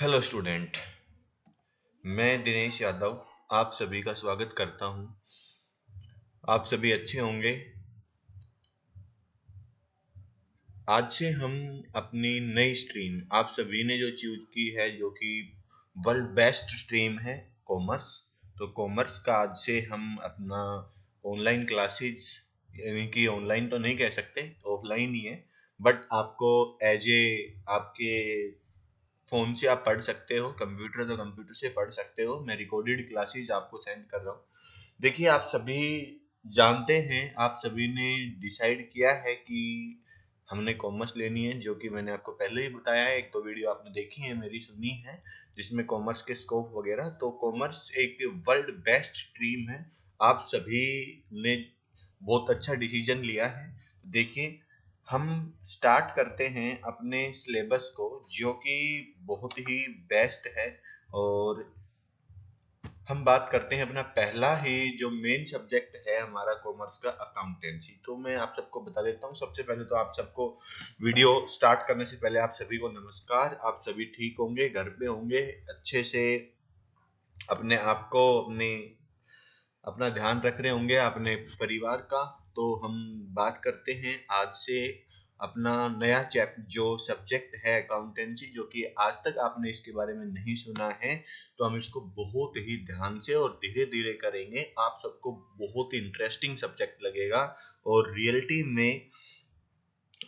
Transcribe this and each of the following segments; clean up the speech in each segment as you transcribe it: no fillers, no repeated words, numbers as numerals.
Hello student. मैं दिनेश यादव आप सभी का स्वागत करता हूं। आप सभी अच्छे होंगे। आज से हम अपनी नई स्ट्रीम आप सभी ने जो चूज की है, जो कि वर्ल्ड बेस्ट स्ट्रीम है, कॉमर्स। तो कॉमर्स का आज से हम अपना ऑनलाइन क्लासेस, यानी कि ऑनलाइन तो नहीं कह सकते, ऑफलाइन ही है, बट आपको एज ए आपके फोन से आप पढ़ सकते हो, कंप्यूटर तो कंप्यूटर से पढ़ सकते हो। मैं रिकॉर्डेड क्लासेस आपको सेंड कर रहा हूँ। देखिए, आप सभी जानते हैं, आप सभी ने डिसाइड किया है कि हमने कॉमर्स लेनी है, जो कि मैंने आपको पहले ही बताया है। एक तो वीडियो आपने देखी है, मेरी सुनी है, जिसमें कॉमर्स के स्कोप वगैरह। तो कॉमर्स एक वर्ल्ड बेस्ट स्ट्रीम है। आप सभी ने बहुत अच्छा डिसीजन लिया है। देखिए, हम स्टार्ट करते हैं अपने सिलेबस को, जो कि बहुत ही बेस्ट है। और हम बात करते हैं अपना पहला ही जो मेन सब्जेक्ट है हमारा कॉमर्स का, अकाउंटेंसी। तो मैं आप सबको बता देता हूँ। सबसे पहले तो आप सबको, वीडियो स्टार्ट करने से पहले आप सभी को नमस्कार। आप सभी ठीक होंगे, घर पे होंगे, अच्छे से अपने आप को अपना ध्यान रख रहे होंगे, अपने परिवार का। तो हम बात करते हैं आज से अपना नया जो सब्जेक्ट है, अकाउंटेंसी, जो कि आज तक आपने इसके बारे में नहीं सुना है। तो हम इसको बहुत ही ध्यान से और धीरे धीरे करेंगे। आप सबको बहुत इंटरेस्टिंग सब्जेक्ट लगेगा और रियलिटी में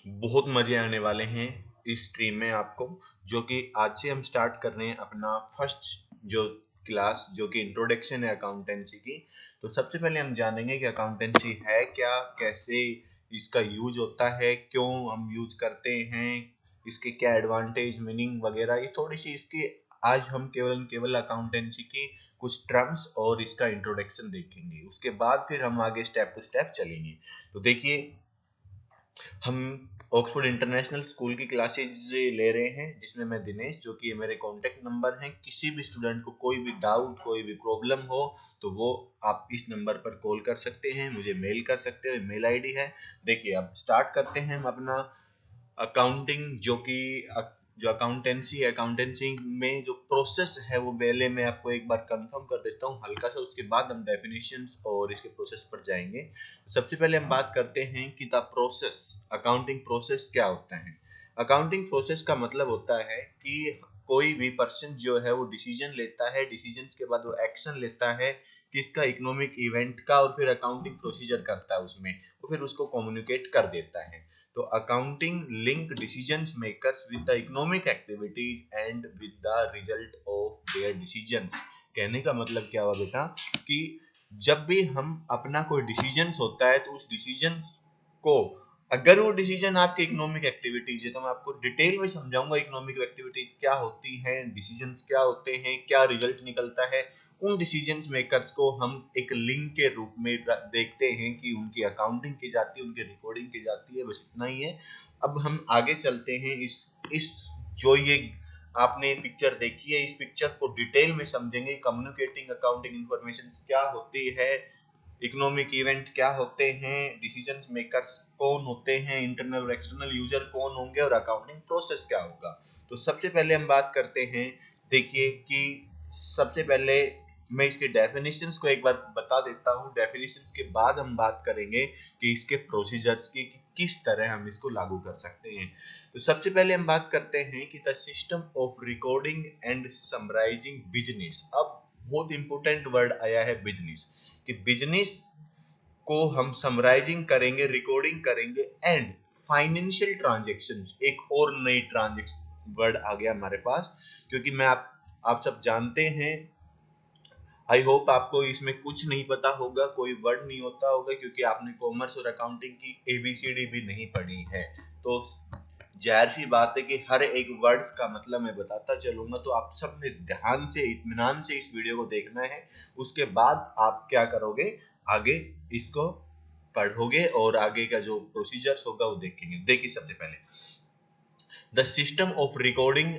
बहुत मजे आने वाले हैं इस स्ट्रीम में आपको। जो कि आज से हम स्टार्ट कर रहे हैं अपना फर्स्ट जो क्लास, जो कि इंट्रोडक्शन है अकाउंटेंसी की। तो सबसे पहले हम जानेंगे कि अकाउंटेंसी है क्या, कैसे इसका यूज होता है, क्यों हम यूज करते हैं, इसके क्या एडवांटेज, मीनिंग वगैरह, ये थोड़ी सी इसकी आज हम केवल अकाउंटेंसी की कुछ टर्म्स और इसका इंट्रोडक्शन देखेंगे। उसके बाद फिर हम आगे स्टेप टू स्टेप चलेंगे। तो देखिए, हम ऑक्सफोर्ड इंटरनेशनल स्कूल की क्लासेज ले रहे हैं, जिसमें मैं दिनेश, जो कि मेरे कॉन्टेक्ट नंबर हैं। किसी भी स्टूडेंट को कोई भी डाउट, कोई भी प्रॉब्लम हो, तो वो आप इस नंबर पर कॉल कर सकते हैं, मुझे मेल कर सकते हैं, मेल आईडी है। देखिए, अब स्टार्ट करते हैं हम अपना अकाउंटिंग, जो अकाउंटेंसी है। अकाउंटेंसी में जो प्रोसेस है, वो पहले मैं आपको एक बार कंफर्म कर देता हूँ हल्का सा, उसके बाद हम डेफिनेशंस और इसके प्रोसेस पर जाएंगे। सबसे पहले हम बात करते हैं कि द प्रोसेस, अकाउंटिंग प्रोसेस क्या होता है। अकाउंटिंग प्रोसेस का मतलब होता है कि कोई भी पर्सन जो है वो डिसीजन लेता है, डिसीजन के बाद वो एक्शन लेता है किसका, इकोनॉमिक इवेंट का, और फिर अकाउंटिंग प्रोसीजर करता है उसमें, वो फिर उसको कम्युनिकेट कर देता है। तो accounting link decisions makers with the economic activities and with the result of their decisions. कहने का मतलब क्या हुआ बेटा, कि जब भी हम अपना कोई डिसीजंस होता है, तो उस डिसीजंस को, अगर वो डिसीजन आपके इकोनॉमिक एक्टिविटीज है, तो मैं आपको डिटेल में समझाऊंगा इकोनॉमिक एक्टिविटीज क्या होती हैं, डिसीजंस क्या होते हैं, क्या रिजल्ट निकलता है। उन डिसीजंस मेकर्स को हम एक लिंक के रूप में देखते हैं कि उनकी अकाउंटिंग की जाती है, उनकी रिकॉर्डिंग की जाती है। बस इतना ही है। अब हम आगे चलते हैं। इस जो ये आपने पिक्चर देखी है, इस पिक्चर को डिटेल में समझेंगे। कम्युनिकेटिंग अकाउंटिंग इंफॉर्मेशन क्या होती है, इकोनॉमिक इवेंट क्या होते हैं, डिसीजन मेकर्स कौन होते हैं, इंटरनल और एक्सटर्नल यूजर कौन होंगे, और अकाउंटिंग प्रोसेस क्या होगा। तो सबसे पहले हम बात करते हैं। देखिए कि सबसे पहले मैं इसके डेफिनेशंस को एक बार बता देता हूँ। डेफिनेशंस के बाद हम बात करेंगे कि इसके प्रोसीजर्स की, कि किस तरह हम इसको लागू कर सकते हैं। तो सबसे पहले हम बात करते हैं कि the system of recording and summarising business. अब बहुत इंपॉर्टेंट वर्ड आया है, बिजनेस। कि बिजनेस को हम समराइजिंग करेंगे, रिकॉर्डिंग करेंगे, एंड फाइनेंशियल ट्रांजेक्शन्स, एक और नई ट्रांजेक्शन वर्ड आ गया हमारे पास। क्योंकि आप सब जानते हैं, आई होप आपको इसमें कुछ नहीं पता होगा, कोई वर्ड नहीं होता होगा, क्योंकि आपने कॉमर्स और अकाउंटिंग की एबीसीडी भी नहीं पढ़ी है। तो जाहिर सी बात है कि हर एक वर्ड्स का मतलब मैं बताता चलूंगा। तो आप सब ने ध्यान से, इत्मीनान से इस वीडियो को देखना है। उसके बाद आप क्या करोगे, आगे इसको पढ़ोगे और आगे का जो प्रोसीजर्स होगा वो देखेंगे। देखिए, सबसे पहले the system of recording.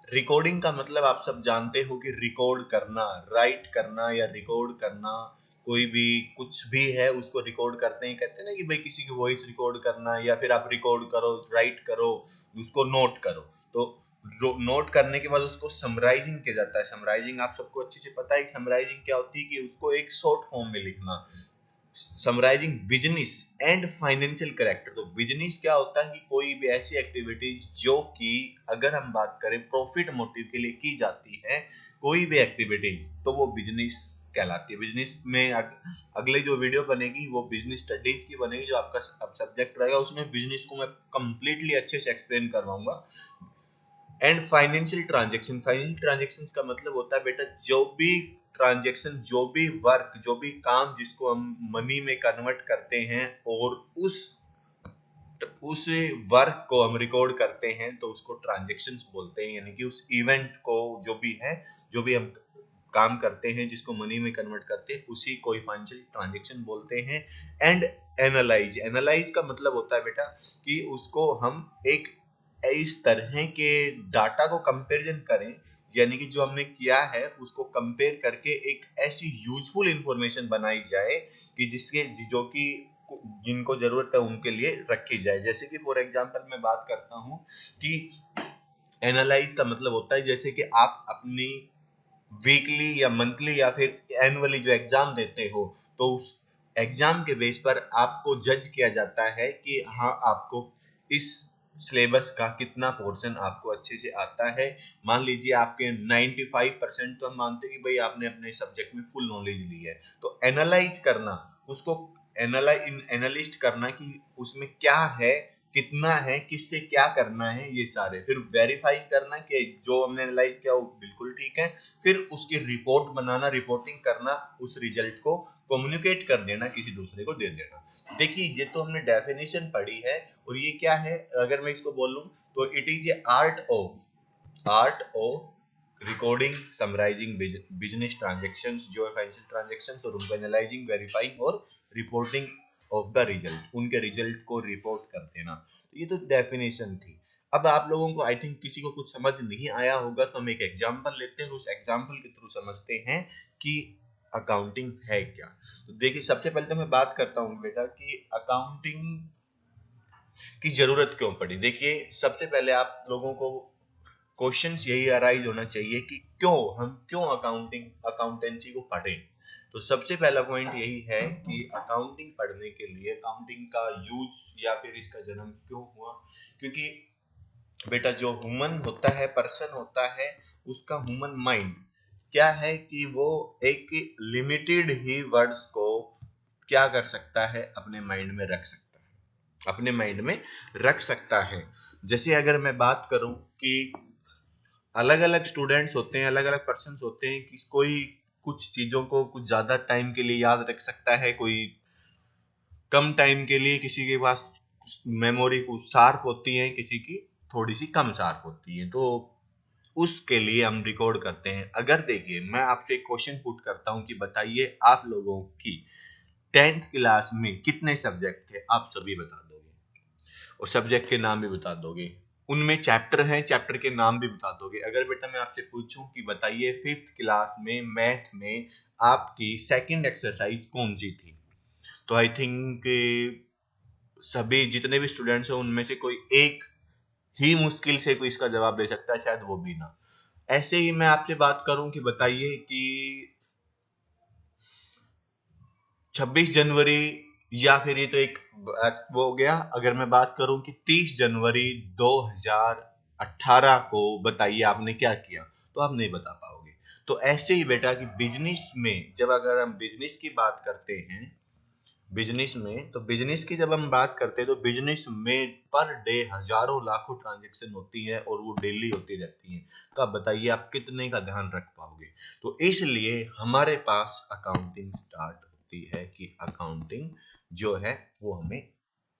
Recording का मतलब आप सब जानते हो कि रिकॉर्ड करना, राइट करना या रिकॉर्ड करना। कोई भी कुछ भी है उसको रिकॉर्ड करते हैं। कहते हैं ना कि भाई किसी की वॉइस रिकॉर्ड करना, या फिर आप रिकॉर्ड करो, राइट करो, उसको नोट करो। तो नोट करने के बाद उसको समराइजिंग किया जाता है। समराइजिंग आप सबको अच्छे से पता है कि समराइजिंग क्या होती है, कि उसको एक शॉर्ट फॉर्म में लिखना। Summarising business and financial character. तो बिजनेस क्या होता है कि कोई भी ऐसी एक्टिविटीज जो कि अगर हम बात करें प्रॉफिट मोटिव के लिए की जाती है, कोई भी एक्टिविटीज, तो वो बिजनेस कहलाती है। बिजनेस में अगले जो वीडियो बनेगी वो बिजनेस स्टडीज की बनेगी, जो आपका अब सब्जेक्ट रहेगा, उसमें बिजनेस को मैं कंप्लीटली अच्छे से एक्सप्लेन करवाऊंगा। And financial transaction. Financial transaction का मतलब होता है बेटा जो भी ट्रांजेक्शन, जो भी वर्क, जो भी काम जिसको हम मनी में कन्वर्ट करते हैं और उस वर्क को हम रिकॉर्ड करते हैं, तो उसको ट्रांजेक्शन्स बोलते हैं। यानी कि उस इवेंट को, जो भी है, जो भी हम काम करते हैं जिसको मनी में कन्वर्ट करते हैं, उसी को फाइनेंशियल ट्रांजेक्शन बोलते हैं। And analyse. एनालाइज का मतलब होता है बेटा कि उसको हम एक इस तरह के डाटा को कंपैरिजन करें, यानी कि जो हमने किया है उसको कंपेयर करके एक ऐसी यूजफुल इंफॉर्मेशन बनाई जाए कि जिसके जो कि जिनको जरूरत है उनके लिए रखी जाए। जैसे कि फॉर एग्जांपल मैं बात करता हूं कि एनालाइज का मतलब होता है जैसे कि आप अपनी वीकली या मंथली या फिर एनुअली जो एग्जाम देते हो, तो उस एग्जाम के बेस पर आपको जज किया जाता है कि हाँ, आपको इस सिलेबस का कितना पोर्शन आपको अच्छे से आता है। मान लीजिए आपके 95%, तो हम मानते हैं कि भाई आपने अपने सब्जेक्ट में फुल नॉलेज ली है। तो एनालाइज करना, उसको एनालिस्ट करना कि उसमें क्या है, कितना है, किससे क्या करना है, ये सारे। फिर वेरीफाई करना कि जो हमने एनालाइज किया वो बिल्कुल ठीक है। फिर उसकी रिपोर्ट बनाना, रिपोर्टिंग करना, उस रिजल्ट को कम्युनिकेट कर देना, किसी दूसरे को दे देना। देखिए, ये तो हमने डेफिनेशन पढ़ी है, और ये क्या है, अगर मैं इसको बोलूं तो it is a art of recording, summarising business transactions, जो फाइनेंशियल ट्रांजेक्शंस, और उनको एनालाइजिंग, वेरीफाइंग और रिपोर्टिंग ऑफ द रिजल्ट, उनके रिजल्ट को रिपोर्ट कर देना। तो ये तो डेफिनेशन थी। अब आप लोगों को आई थिंक किसी को कुछ समझ नहीं आया होगा, तो हम एक एग्जांपल लेते हैं और उस एग्जांपल के थ्रू समझते हैं कि अकाउंटिंग है क्या। तो देखिए, सबसे पहले तो मैं बात करता हूँ बेटा कि अकाउंटिंग की जरूरत क्यों पड़ी। देखिए, सबसे पहले आप लोगों को क्वेश्चंस यही अराइज होना चाहिए कि हम क्यों अकाउंटेंसी को पढ़ें। तो सबसे पहला पॉइंट यही है कि अकाउंटिंग पढ़ने के लिए, अकाउंटिंग का यूज या फिर इसका जन्म क्यों हुआ, क्योंकि बेटा जो ह्यूमन होता है, पर्सन होता है, उसका ह्यूमन माइंड क्या है कि वो एक लिमिटेड ही वर्ड्स को क्या कर सकता है, अपने माइंड में रख सकता है, अपने माइंड में रख सकता है। जैसे अगर मैं बात करूं कि अलग अलग स्टूडेंट्स होते हैं, अलग अलग पर्सन होते हैं, कि कोई कुछ चीजों को कुछ ज्यादा टाइम के लिए याद रख सकता है, कोई कम टाइम के लिए, किसी के पास मेमोरी कुछ शार्प होती है, किसी की थोड़ी सी कम शार्प होती है। तो उसके लिए हम रिकॉर्ड करते हैं। अगर देखिए, मैं आपसे एक क्वेश्चन पुट करता हूं कि बताइए आप लोगों की 10th क्लास में कितने सब्जेक्ट थे, आप सभी बता दोगे, और सब्जेक्ट के नाम भी बता दोगे। उनमें चैप्टर हैं, चैप्टर के नाम भी बता दोगे। अगर बेटा मैं आपसे पूछूं कि बताइए 5th क्लास में मैथ में आपकी सेकंड एक्सरसाइज कौन सी थी, तो आई थिंक सभी जितने भी स्टूडेंट्स हैं उनमें से कोई एक ही मुश्किल से कोई इसका जवाब दे सकता है, शायद वो भी ना। ऐसे ही मैं आपसे बात करूं कि बताइए कि 26 जनवरी, या फिर ये तो एक वो हो गया, अगर मैं बात करूं कि 30 जनवरी 2018 को बताइए आपने क्या किया, तो आप नहीं बता पाओगे। तो ऐसे ही बेटा कि बिजनेस में जब अगर हम बिजनेस की बात करते हैं, बिजनेस में, तो बिजनेस की जब हम बात करते हैं, तो बिजनेस में पर डे हजारों लाखों ट्रांजेक्शन होती है और वो डेली होती रहती हैं। तो आप बताइए आप कितने का ध्यान रख पाओगे। तो इसलिए हमारे पास अकाउंटिंग स्टार्ट होती है कि अकाउंटिंग जो है वो हमें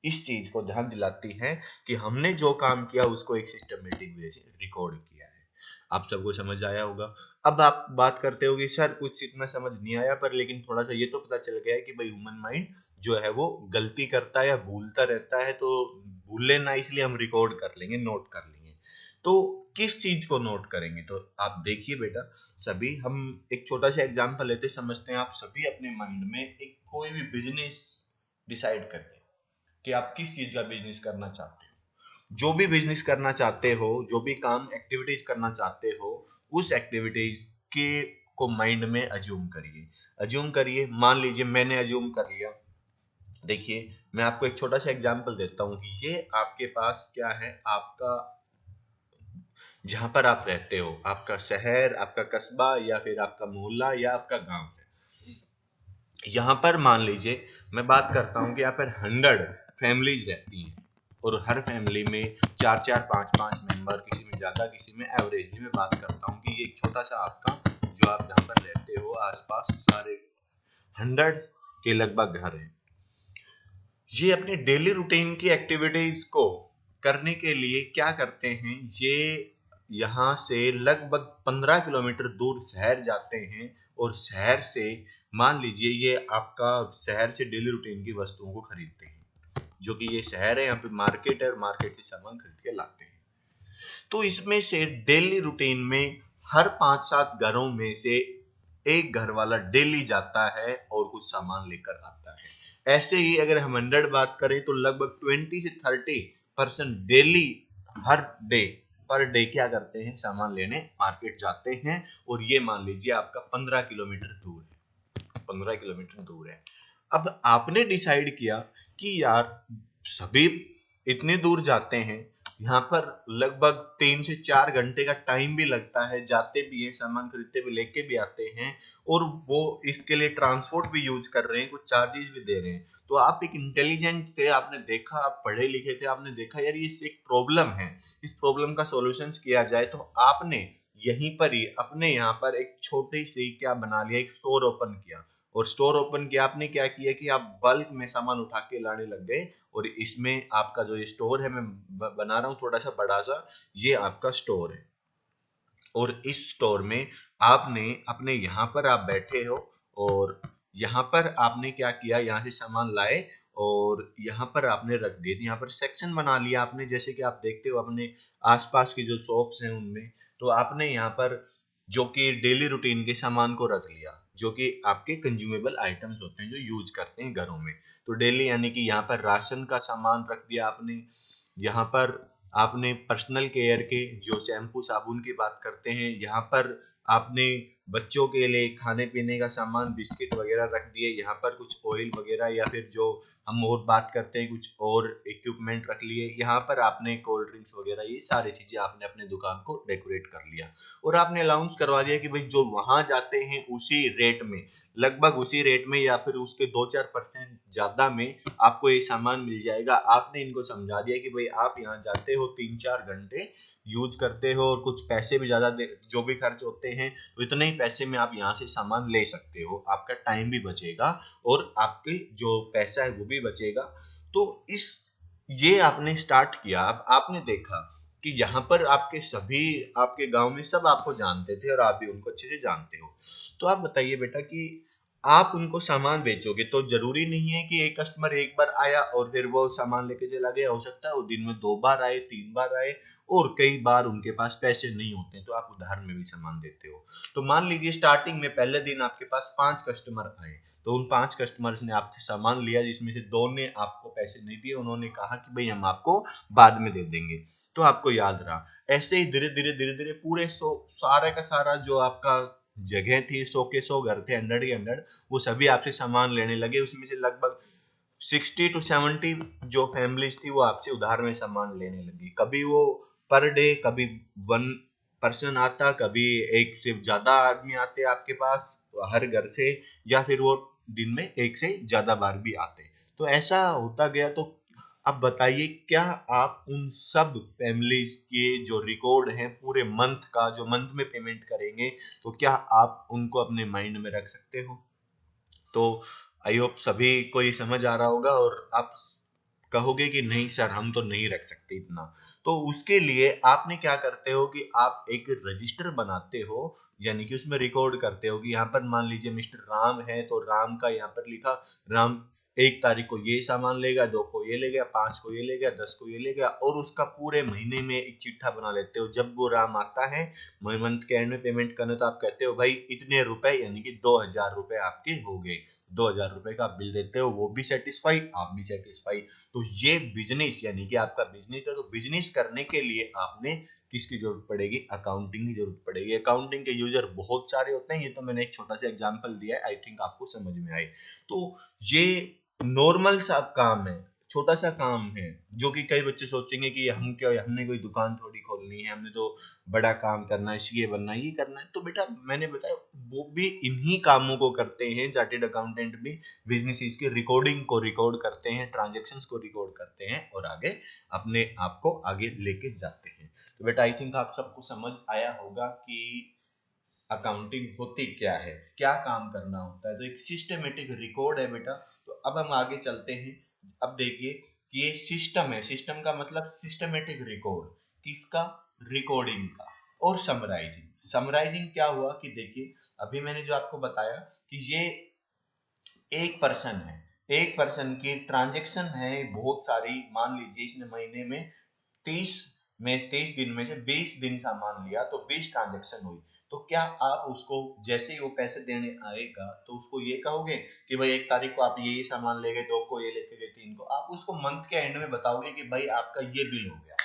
इस चीज को ध्यान दिलाती है कि हमने जो काम किया उसको एक सिस्टमेटिक वे से रिकॉर्ड किया है। आप सबको समझ आया होगा। अब आप बात करते होगे सर कुछ इतना समझ नहीं आया, पर लेकिन थोड़ा सा ये तो पता चल गया है कि भाई ह्यूमन माइंड जो है वो गलती करता है या भूलता रहता है, तो भूले ना इसलिए हम रिकॉर्ड कर लेंगे, नोट कर लेंगे। तो किस चीज को नोट करेंगे, तो आप देखिए बेटा, सभी हम एक छोटा सा एग्जांपल लेते समझते हैं। आप सभी अपने माइंड में एक कोई भी बिजनेस डिसाइड करते हैं कि आप किस चीज का बिजनेस करना चाहते हो। जो भी बिजनेस करना चाहते हो, जो भी काम एक्टिविटीज करना चाहते हो, उस एक्टिविटीज के को माइंड में अज्यूम करिए। अज्यूम करिए, मान लीजिए मैंने अज्यूम कर लिया। देखिए, मैं आपको एक छोटा सा एग्जांपल देता हूँ कि ये आपके पास क्या है, आपका जहां पर आप रहते हो, आपका शहर, आपका कस्बा या फिर आपका मोहल्ला या आपका गांव है। यहाँ पर मान लीजिए मैं बात करता हूँ कि यहाँ पर 100 फैमिलीज रहती हैं और हर फैमिली में 4-4 5-5 मेंबर, किसी में ज्यादा किसी में एवरेजली मैं बात करता हूँ कि ये एक छोटा सा आपका जो आप जहाँ पर रहते हो आसपास सारे 100 के लगभग घर हैं। ये अपने डेली रूटीन की एक्टिविटीज को करने के लिए क्या करते हैं, ये यहाँ से लगभग 15 किलोमीटर दूर शहर जाते हैं और शहर से मान लीजिए ये आपका शहर से डेली रूटीन की वस्तुओं को खरीदते हैं। जो कि ये शहर है, यहाँ पे मार्केट है और मार्केट से सामान खरीद के लाते हैं। तो इसमें से डेली रूटीन में हर 5-7 घरों में से एक घर वाला डेली जाता है और कुछ सामान लेकर आता है। ऐसे ही अगर हम 100 बात करें तो लगभग 20 से 30% डेली, हर डे, पर डे क्या करते हैं, सामान लेने मार्केट जाते हैं। और ये मान लीजिए आपका 15 किलोमीटर दूर है, 15 किलोमीटर दूर है। अब आपने डिसाइड किया कि यार सभी इतनी दूर जाते हैं, यहाँ पर लगभग 3 से 4 घंटे का टाइम भी लगता है, जाते भी हैं, सामान खरीदते भी, लेके भी आते हैं, और वो इसके लिए ट्रांसपोर्ट भी यूज कर रहे हैं, कुछ चार्जेस भी दे रहे हैं। तो आप एक इंटेलिजेंट थे, आपने देखा, आप पढ़े लिखे थे, आपने देखा यार ये एक प्रॉब्लम है, इस प्रॉब्लम का सॉल्यूशन किया जाए। तो आपने यहीं पर ही अपने यहाँ पर एक छोटी सी क्या बना लिया, एक स्टोर ओपन किया। और स्टोर ओपन किया, आपने क्या किया कि आप बल्क में सामान उठा के लाने लग गए। और इसमें आपका जो ये स्टोर है, मैं बना रहा हूँ थोड़ा सा बड़ा सा, ये आपका स्टोर है। और इस स्टोर में आपने अपने यहाँ पर आप बैठे हो और यहाँ पर आपने क्या किया, यहाँ से सामान लाए और यहाँ पर आपने रख दिए। यहाँ पर सेक्शन बना लिया आपने, जैसे कि आप देखते हो अपने आसपास की जो शॉप्स हैं उनमें। तो आपने यहाँ पर जो कि डेली रूटीन के सामान को रख लिया, जो कि आपके कंज्यूमेबल आइटम्स होते हैं जो यूज करते हैं घरों में। तो डेली यानी कि यहाँ पर राशन का सामान रख दिया आपने। यहाँ पर आपने पर्सनल केयर के जो शैम्पू साबुन की बात करते हैं, यहाँ पर आपने बच्चों के लिए खाने पीने का सामान, बिस्किट वगैरह रख दिए। यहाँ पर कुछ ऑयल वगैरह या फिर जो हम और बात करते हैं कुछ और इक्विपमेंट रख लिए। यहाँ पर आपने कोल्ड ड्रिंक्स वगैरह, ये सारी चीजें आपने अपने दुकान को डेकोरेट कर लिया। और आपने अनाउंस करवा दिया कि भाई जो वहां जाते हैं उसी रेट में, लगभग उसी रेट में या फिर उसके 2-4% ज्यादा में आपको ये सामान मिल जाएगा। आपने इनको समझा दिया कि भाई आप यहाँ जाते हो 3-4 घंटे यूज करते हो और कुछ पैसे भी ज्यादा जो भी खर्च होते हैं, तो इतने ही पैसे में आप यहाँ से सामान ले सकते हो, आपका टाइम भी बचेगा और आपके जो पैसा है वो भी बचेगा। तो इस ये आपने स्टार्ट किया। अब आपने देखा कि यहाँ पर आपके सभी, आपके गांव में सब आपको जानते थे और आप भी उनको अच्छे से जानते हो। तो आप बताइए बेटा कि आप उनको सामान बेचोगे तो जरूरी नहीं है कि एक कस्टमर एक बार आया और फिर वो सामान लेके चला गया। हो सकता है वो दिन में 2 बार आए, 3 बार आए, और कई बार उनके पास पैसे नहीं होते तो आप उधार में भी सामान देते हो। तो मान लीजिए स्टार्टिंग में पहले दिन आपके पास 5 कस्टमर आए, तो उन 5 कस्टमर्स ने आपसे सामान लिया, जिसमें से 2 ने आपको पैसे नहीं दिए, उन्होंने कहा कि भाई हम आपको बाद में दे देंगे। तो आपको याद रहा। ऐसे ही धीरे धीरे धीरे धीरे पूरे सारा का सारा जो आपका जगह थी, 100 के 100 घर थे, 100 के 100, वो सभी आपसे सामान लेने लगे। उसमें से लगभग 60 to 70 जो फैमिलीज थी वो आपसे उधार में सामान लेने लगी। कभी वो पर डे, कभी 1 पर्सन आता, कभी एक से ज्यादा आदमी आते आपके पास हर घर से, या फिर वो दिन में एक से ज्यादा बार भी आते। तो ऐसा होता गया। तो अब बताइए, क्या आप उन सब फैमिलीज के जो रिकॉर्ड है पूरे मंथ का, जो मंथ में पेमेंट करेंगे, तो क्या आप उनको अपने माइंड में रख सकते हो? तो आई होप सभी को ये समझ आ रहा होगा और आप कहोगे कि नहीं सर, हम तो नहीं रख सकते इतना। तो उसके लिए आपने क्या करते हो कि आप एक रजिस्टर बनाते हो, यानी कि उसमें रिकॉर्ड करते हो कि यहाँ पर मान लीजिए मिस्टर राम है, तो राम का यहाँ पर लिखा, राम 1 तारीख को ये सामान लेगा, 2 को ये ले गया, 5 को ये ले गया, 10 को ये ले गया, और उसका पूरे महीने में एक चिट्ठा बना लेते हो। जब वो राम आता है मंथ के एंड में पेमेंट करने, तो आप कहते हो भाई इतने रुपए, यानी कि 2000 रुपए आपके हो गए। 2000 रुपए का बिल देते हो, वो भी सेटिस्फाई, आप भी सेटिस्फाई। तो ये बिजनेस यानी कि आपका बिजनेस है, तो बिजनेस करने के लिए आपने किसकी जरूरत पड़ेगी? अकाउंटिंग की जरूरत पड़ेगी। अकाउंटिंग के यूजर बहुत सारे होते हैं, ये तो मैंने एक छोटा सा एग्जांपल दिया है, आई थिंक आपको समझ में आए। तो ये नॉर्मल सा काम है, छोटा सा काम है, जो कि कई बच्चे सोचेंगे कि हम क्या, हमने कोई दुकान थोड़ी खोलनी है, हमने तो बड़ा काम करना है, सीए बनना है, ये करना है। तो बेटा मैंने बताया वो भी इन्हीं कामों को करते हैं, चार्टेड अकाउंटेंट भी बिजनेस की रिकॉर्डिंग को रिकॉर्ड करते हैं, ट्रांजेक्शन्स को रिकॉर्ड करते हैं और आगे अपने आप को आगे लेके जाते हैं। तो बेटा आई थिंक आप सबको समझ आया होगा कि अकाउंटिंग होती क्या है, क्या काम करना होता है। तो एक सिस्टमेटिक रिकॉर्ड है बेटा। तो अब हम आगे चलते हैं। अब देखिए कि ये सिस्टम है, सिस्टम का मतलब सिस्टमेटिक रिकॉर्ड, किसका? रिकॉर्डिंग का। और समराइजिंग, समराइजिंग क्या हुआ कि देखिए अभी मैंने जो आपको बताया कि ये एक पर्सन है, एक पर्सन की ट्रांजेक्शन है बहुत सारी, मान लीजिए इसने महीने में 30 30 दिन में से 20 दिन सामान लिया, तो 20 ट्रांजेक्शन हुई। तो क्या आप उसको जैसे ही वो पैसे देने आएगा तो उसको ये कहोगे कि भाई 1 तारीख को आप ये सामान ले गए, 2 को ये लेके गए, 3 को? आप उसको मंथ के एंड में बताओगे कि भाई आपका ये बिल हो गया।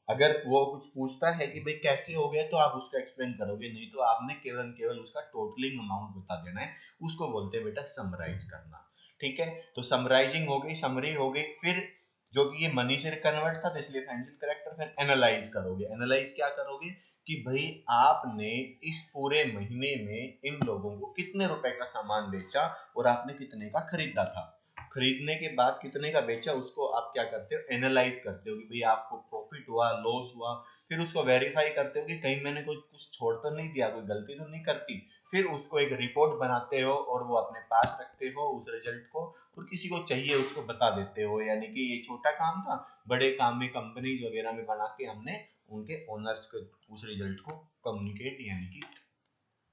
अगर वो कुछ पूछता है कि भाई कैसे हो गया, तो आप उसको एक्सप्लेन करोगे, नहीं तो आपने केवल केवल उसका टोटलिंग अमाउंट बता देना है। उसको बोलते हैं बेटा समराइज करना। ठीक है, तो समराइजिंग हो गई, समरी हो गई। फिर जो कि ये मनी से कन्वर्ट था तो इसलिए फाइनेंशियल करेक्टर। फिर एनालाइज करोगे, एनालाइज क्या करोगे कि भाई आपने इस पूरे महीने में इन लोगों को कितने रुपए का सामान बेचा और आपने कितने का खरीदा था। खरीदने के बाद कितने का बेचा उसको आप क्या करते हो? एनालाइज करते हो कि भाई आपको प्रॉफिट हुआ, लॉस हुआ। फिर उसको वेरीफाई करते हो कि कहीं मैंने कुछ छोड़ तो नहीं दिया, कोई गलती तो नहीं करती। फिर उसको एक रिपोर्ट बनाते हो और वो अपने पास रखते हो उस रिजल्ट को, और किसी को चाहिए उसको बता देते हो। यानी कि ये छोटा काम था, बड़े काम में कंपनीज वगैरह में बना के हमने उनके ओनर्स को उस रिजल्ट को कम्युनिकेट यानी कि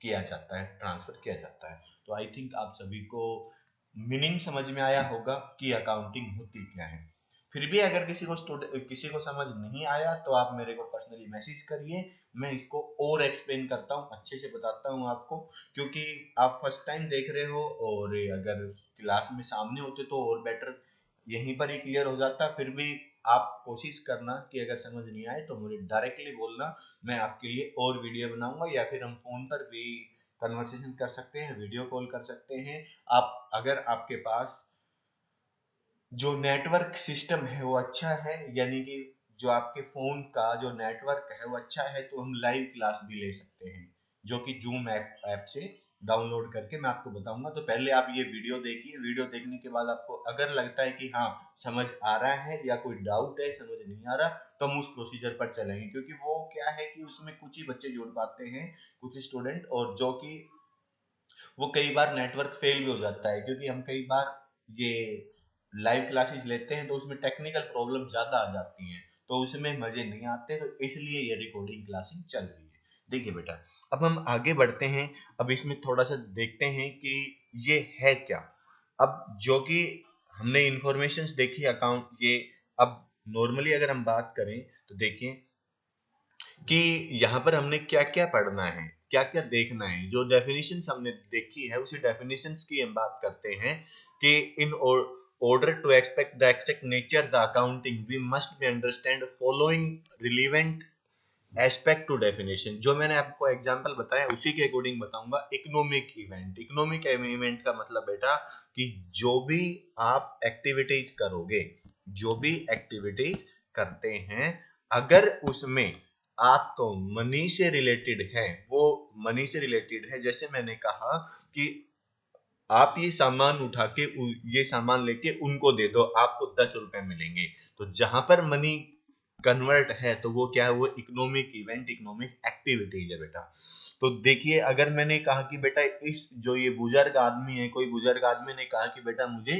किया जाता है, ट्रांसफर किया जाता है। तो आई थिंक आप सभी को मीनिंग समझ में आया होगा कि अकाउंटिंग होती क्या है। फिर भी अगर किसी को समझ नहीं आया तो आप मेरे को पर्सनली मैसेज करिए, मैं इसको और एक्सप्लेन करता हूँ, अच्छे से बताता हूँ आपको। क्योंकि आप फर्स्ट टाइम देख रहे हो और अगर क्लास में सामने होते तो और बेटर यहीं पर ही क्लियर हो जाता। फिर भी आप कोशिश करना कि अगर समझ नहीं आए तो मुझे डायरेक्टली बोलना, मैं आपके लिए और वीडियो बनाऊंगा, या फिर हम फोन पर भी कन्वर्सेशन कर सकते हैं, वीडियो कॉल कर सकते हैं। आप अगर आपके पास जो नेटवर्क सिस्टम है वो अच्छा है, यानी कि जो आपके फोन का जो नेटवर्क है वो अच्छा है, तो हम लाइव क्लास भी ले सकते हैं, जो कि जूम ऐप से डाउनलोड करके मैं आपको बताऊंगा। तो पहले आप ये वीडियो देखिए, वीडियो देखने के बाद आपको अगर लगता है कि हाँ समझ आ रहा है या कोई डाउट है, समझ नहीं आ रहा, तो हम उस प्रोसीजर पर चलेंगे। क्योंकि वो क्या है कि उसमें कुछ ही बच्चे जुड़ पाते हैं, कुछ स्टूडेंट, और जो कि वो कई बार नेटवर्क फेल भी हो जाता है। क्योंकि हम कई बार ये लाइव क्लासेस लेते हैं तो उसमें टेक्निकल प्रॉब्लम ज्यादा आ जाती हैं, तो उसमें मजे नहीं आते, तो इसलिए ये रिकॉर्डिंग क्लासेस चल रही है। देखिए बेटा, अब हम आगे बढ़ते हैं। अब इसमें थोड़ा सा देखते हैं कि ये है क्या। अब जो कि हमने इंफॉर्मेशन देखी अकाउंट ये, अब नॉर्मली अगर हम बात करें तो देखिए कि यहाँ पर हमने क्या क्या पढ़ना है, क्या क्या देखना है। जो डेफिनेशन हमने देखी है उसी डेफिनेशन की हम बात करते हैं कि इन order to expect the exact nature the accounting we must be understand following relevant aspect to definition. जो मैंने आपको एग्जांपल बताया उसी के अकॉर्डिंग बताऊंगा। इकोनॉमिक इवेंट, इकोनॉमिक इवेंट का मतलब बेटा कि जो भी आप एक्टिविटीज करोगे, जो भी एक्टिविटीज करते हैं, अगर उसमें आपको मनी से रिलेटेड है, वो मनी से रिलेटेड है। जैसे मैंने कहा कि आप ये सामान उठा के ये सामान लेके उनको दे दो, आपको 10 रुपए मिलेंगे। तो जहां पर मनी कन्वर्ट है तो वो क्या है? वो इकोनॉमिक इवेंट, इकोनॉमिक एक्टिविटीज है बेटा। तो देखिए अगर मैंने कहा कि बेटा इस जो ये बुजुर्ग आदमी है, कोई बुजुर्ग आदमी ने कहा कि बेटा मुझे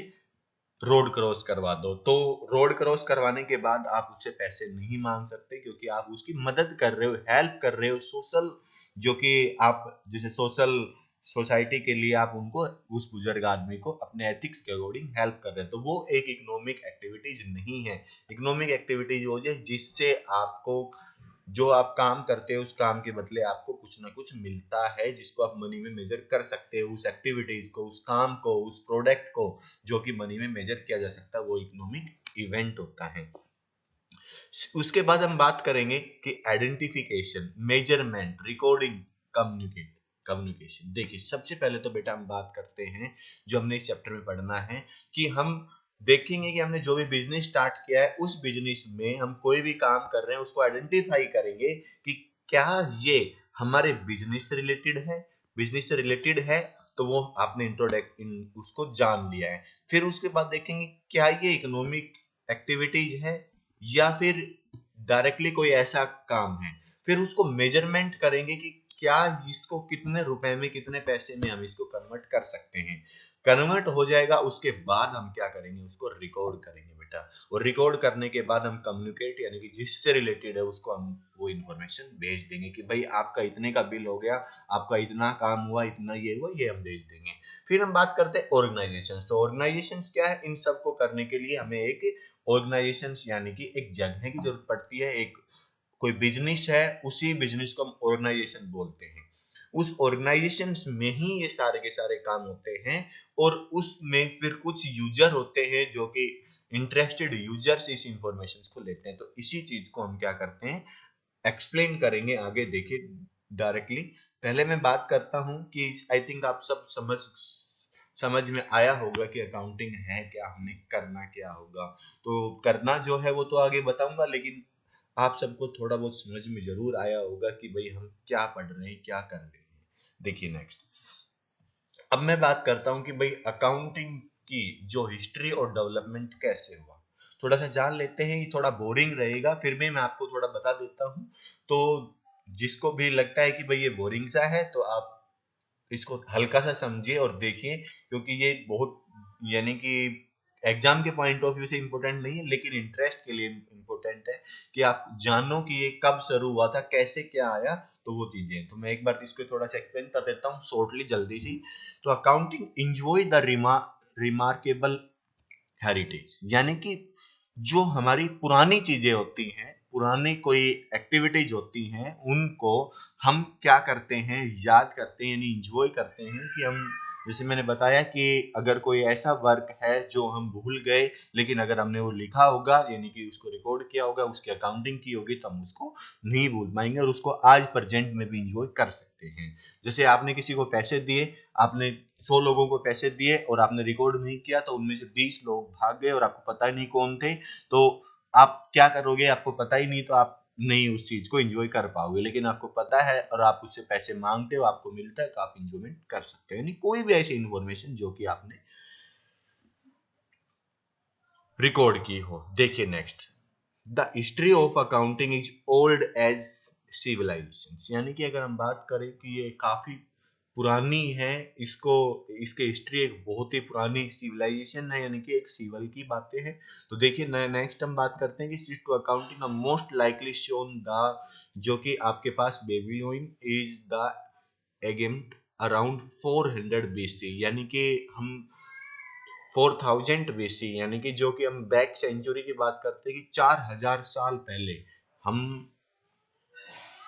रोड क्रॉस करवा दो, तो रोड क्रॉस करवाने के बाद आप उससे पैसे नहीं मांग सकते, क्योंकि आप उसकी मदद कर रहे हो, हेल्प कर रहे हो, सोशल, जो कि आप जैसे सोशल सोसाइटी के लिए आप उनको, उस बुजुर्ग आदमी को अपने एथिक्स के अकॉर्डिंग हेल्प कर रहे हैं। तो वो एक इकोनॉमिक एक्टिविटीज नहीं है। इकोनॉमिक एक्टिविटीज हो जाए जिससे आपको जो आप काम करते हो उस काम के बदले आपको कुछ ना कुछ मिलता है, जिसको आप मनी में मेजर कर सकते हो, उस एक्टिविटीज को, उस काम को, उस प्रोडक्ट को, जो कि मनी में मेजर किया जा सकता है, वो इकोनॉमिक इवेंट होता है। उसके बाद हम बात करेंगे कि identification, measurement, recording, communicate communication. देखिए सबसे पहले तो बेटा हम बात करते हैं, जो हमने इस चैप्टर में पढ़ना है, कि हम देखेंगे कि हमने जो भी बिजनेस स्टार्ट किया है उस बिजनेस में हम कोई भी काम कर रहे हैं उसको आइडेंटिफाई करेंगे कि क्या ये हमारे बिजनेस से रिलेटेड है। बिजनेस से रिलेटेड है तो वो आपने इंट्रोडक्ट उसको जान लिया है। फिर उसके बाद देखेंगे क्या ये इकोनॉमिक एक्टिविटीज है या फिर डायरेक्टली कोई ऐसा काम है। फिर उसको मेजरमेंट करेंगे कि क्या इसको कितने रुपए में, कितने पैसे में हम इसको कन्वर्ट कर सकते हैं। कन्वर्ट हो जाएगा उसके बाद हम क्या करेंगे, उसको रिकॉर्ड करेंगे बेटा। और रिकॉर्ड करने के बाद हम कम्युनिकेट यानी कि जिससे रिलेटेड है उसको हम वो इन्फॉर्मेशन भेज देंगे कि भाई आपका इतने का बिल हो गया, आपका इतना काम हुआ, इतना ये हुआ, ये हम भेज देंगे। फिर हम बात करते हैं ऑर्गेनाइजेशन। तो ऑर्गेनाइजेशन क्या है, इन सबको करने के लिए हमें एक ऑर्गेनाइजेशन यानी कि एक जगह की जरूरत पड़ती है। एक कोई बिजनेस है, उसी बिजनेस को हम ऑर्गेनाइजेशन बोलते हैं। उस ऑर्गेनाइजेशन में ही ये सारे के सारे काम होते हैं और उसमें फिर कुछ यूजर होते हैं जो कि इंटरेस्टेड यूजर्स इस इंफॉर्मेशन को लेते हैं। तो इसी चीज को हम क्या करते हैं, एक्सप्लेन करेंगे आगे। देखिए डायरेक्टली पहले मैं बात करता हूं कि आई थिंक आप सब समझ में आया होगा कि अकाउंटिंग है क्या, हमें करना क्या होगा। तो करना जो है वो तो आगे बताऊंगा, लेकिन आप सबको थोड़ा बहुत समझ में जरूर आया होगा कि भाई हम क्या पढ़ रहे हैं, क्या कर रहे हैं। देखिए नेक्स्ट, अब मैं बात करता हूं कि भाई अकाउंटिंग की जो हिस्ट्री और डेवलपमेंट कैसे हुआ, थोड़ा सा जान लेते हैं। ये थोड़ा बोरिंग रहेगा, फिर भी मैं आपको थोड़ा बता देता हूं। तो जिसको भी लगता है कि भाई ये बोरिंग सा है तो आप इसको हल्का सा समझिए और देखिए, क्योंकि ये बहुत यानी कि एग्जाम के पॉइंट ऑफ व्यू से इंपॉर्टेंट नहीं है, लेकिन इंटरेस्ट के लिए इंपॉर्टेंट है कि आप जानो कि ये कब शुरू हुआ था, कैसे क्या आया। तो वो चीजें तो मैं एक बार इसको थोड़ा सा एक्सप्लेन कर देता हूँ शॉर्टली, जल्दी सी। तो accounting enjoy the remarkable heritage, यानी कि जो हमारी पुरानी चीजें होती हैं, पुरानी कोई एक्टिविटीज होती हैं, उनको हम क्या करते हैं, याद करते हैं, यानी इंजॉय करते हैं। कि हम जैसे मैंने बताया कि अगर कोई ऐसा वर्क है जो हम भूल गए, लेकिन अगर हमने वो लिखा होगा यानी कि उसको रिकॉर्ड किया होगा, उसकी अकाउंटिंग की होगी, तो हम उसको नहीं भूल पाएंगे और उसको आज प्रेजेंट में भी इंजॉय कर सकते हैं। जैसे आपने किसी को पैसे दिए, आपने 100 लोगों को पैसे दिए और आपने रिकॉर्ड नहीं किया, तो उनमें से 20 लोग भाग गए और आपको पता ही नहीं कौन थे। तो आप क्या करोगे, आपको पता ही नहीं, तो आप नहीं उस चीज को एंजॉय कर पाओगे। लेकिन आपको पता है और आप उससे पैसे मांगते हो, आपको मिलता है, तो आप एंजॉयमेंट कर सकते हो। यानी कोई भी ऐसी इन्फॉर्मेशन जो कि आपने रिकॉर्ड की हो। देखिए next, the history of accounting is old age civilisation, यानी कि अगर हम बात करें कि ये काफी पुरानी है, इसको इसके हिस्ट्री एक बहुत ही पुरानी सिविलाइजेशन है, यानी कि एक सिविल की बातें हैं। तो देखिए नेक्स्ट हम बात करते हैं कि history to accounting most likely shown the, जो कि आपके पास Babylon is the Egypt around 400 BC, यानी कि हम 4000 बीसी, यानी कि जो कि हम बैक सेंचुरी की बात करते हैं कि 4000 साल पहले, हम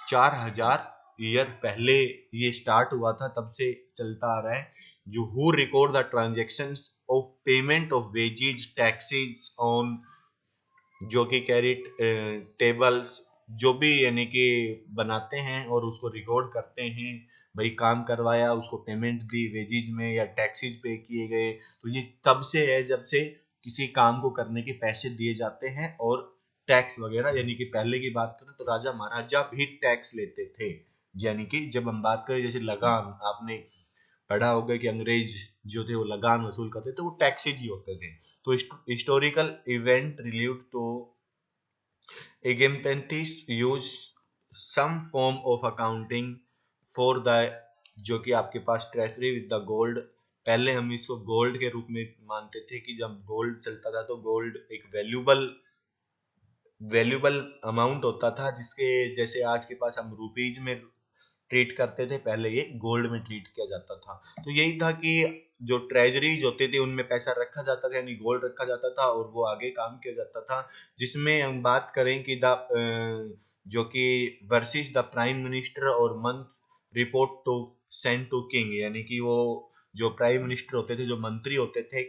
4000 ईयर पहले ये स्टार्ट हुआ था, तब से चलता आ रहा है। जो who record the transactions of payment of wages taxes on, जो कि कैरी टेबल्स, जो भी यानी कि बनाते हैं और उसको रिकॉर्ड करते हैं। भाई काम करवाया, उसको पेमेंट दी वेजेज में या टैक्सेस पे किए गए। तो ये तब से है जब से किसी काम को करने के पैसे दिए जाते हैं और टैक्स वगैरह, यानी कि पहले की बात करें तो राजा महाराजा भी टैक्स लेते थे। यानी कि जब हम बात करें जैसे लगान, आपने पढ़ा होगा कि अंग्रेज जो थे वो लगान वसूल करते थे, वो टैक्सेज ही होते थे। तो हिस्टोरिकल इवेंट रिलेटेड टू एगेम्पेंटिस use some form of accounting for the, जो कि आपके पास ट्रेजरी विद द गोल्ड। पहले हम इसको गोल्ड के रूप में मानते थे कि जब गोल्ड चलता था तो गोल्ड एक वैल्यूबल अमाउंट होता था, जिसके जैसे आज के पास हम रुपीज में ट्रीट करते थे, पहले ये गोल्ड में ट्रीट किया जाता था। तो यही था कि जो ट्रेजरीज होते थे उनमें पैसा रखा जाता था, यानी गोल्ड रखा जाता था और वो आगे काम किया जाता था। जिसमें हम बात करें कि जो कि वर्सेस द प्राइम मिनिस्टर और month report to send to king, यानी कि वो जो प्राइम मिनिस्टर होते थे, जो मंत्री होते थे,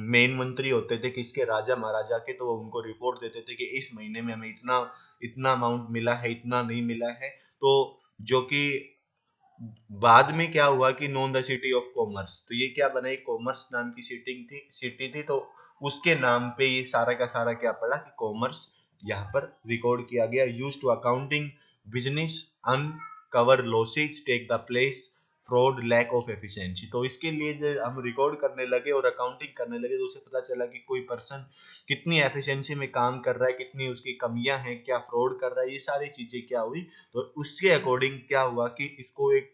मेन मंत्री होते थे किसके, राजा महाराजा के, तो वो उनको रिपोर्ट देते थे कि इस महीने में हमें इतना इतना अमाउंट मिला है, इतना नहीं मिला है। तो जो कि बाद में क्या हुआ कि known the city of commerce, तो ये क्या बना, एक कॉमर्स नाम की सिटी थी, तो उसके नाम पे ये सारा का सारा क्या पड़ा कि कॉमर्स यहाँ पर रिकॉर्ड किया गया। Use to accounting business uncover losses take the place fraud lack of efficiency. तो इसके लिए जब हम रिकॉर्ड करने लगे और अकाउंटिंग करने लगे तो उसे पता चला कि कोई पर्सन कितनी एफिशिएंसी में काम कर रहा है, कितनी उसकी कमियां हैं, क्या फ्रॉड कर रहा है, ये सारी चीजें क्या हुई। तो उसके अकॉर्डिंग क्या हुआ कि इसको एक